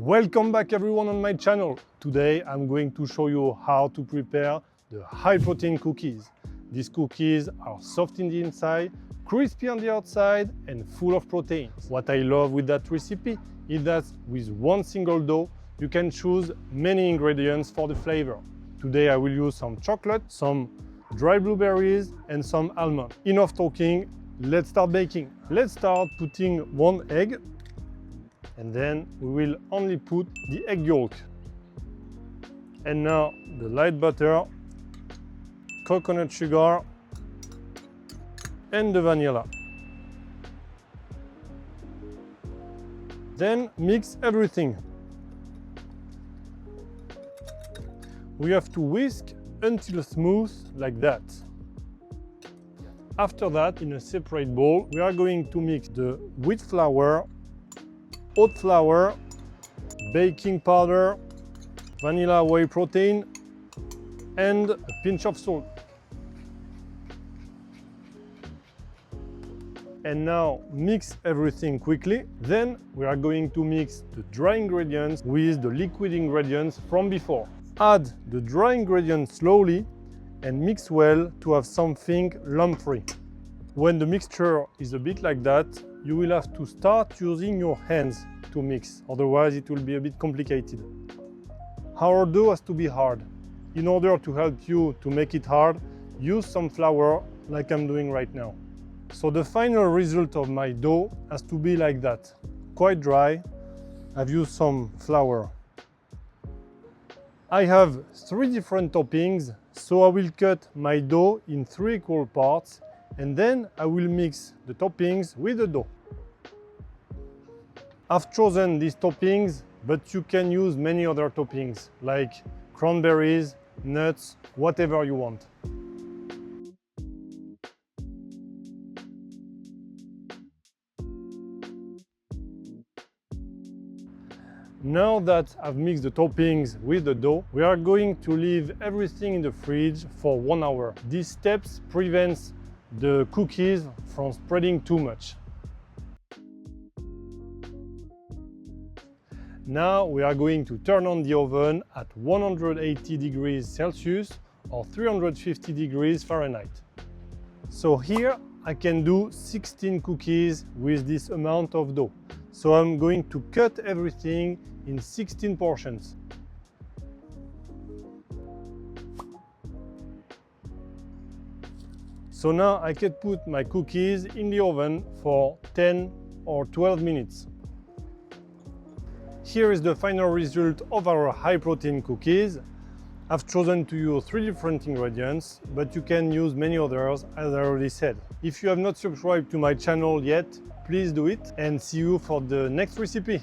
Welcome back everyone on my channel. Today I'm going to show you how to prepare the high protein cookies. These cookies are soft in the inside, crispy on the outside and full of proteins. What I love with that recipe is that with one single dough you can choose many ingredients for the flavor. Today I will use some chocolate, some dry blueberries and some almonds. Enough talking, let's start baking. Let's start putting one egg. And then we will only put the egg yolk. And now the light butter, coconut sugar, and the vanilla. Then mix everything. We have to whisk until smooth like that. After that, in a separate bowl, we are going to mix the wheat flour, oat flour, baking powder, vanilla whey protein, and a pinch of salt. And now mix everything quickly. Then we are going to mix the dry ingredients with the liquid ingredients from before. Add the dry ingredients slowly and mix well to have something lump-free. When the mixture is a bit like that, you will have to start using your hands to mix, otherwise it will be a bit complicated. Our dough has to be hard. In order to help you to make it hard, use some flour like I'm doing right now. So the final result of my dough has to be like that, quite dry. I've used some flour. I have 3 different toppings, so I will cut my dough in 3 equal parts and then I will mix the toppings with the dough. I've chosen these toppings, but you can use many other toppings like cranberries, nuts, whatever you want. Now that I've mixed the toppings with the dough, we are going to leave everything in the fridge for 1 hour. These steps prevents the cookies from spreading too much. Now we are going to turn on the oven at 180 degrees Celsius or 350 degrees Fahrenheit. So here I can do 16 cookies with this amount of dough. So I'm going to cut everything in 16 portions. So now I can put my cookies in the oven for 10 or 12 minutes. Here is the final result of our high protein cookies. I've chosen to use 3 different ingredients, but you can use many others as I already said. If you have not subscribed to my channel yet, please do it and see you for the next recipe.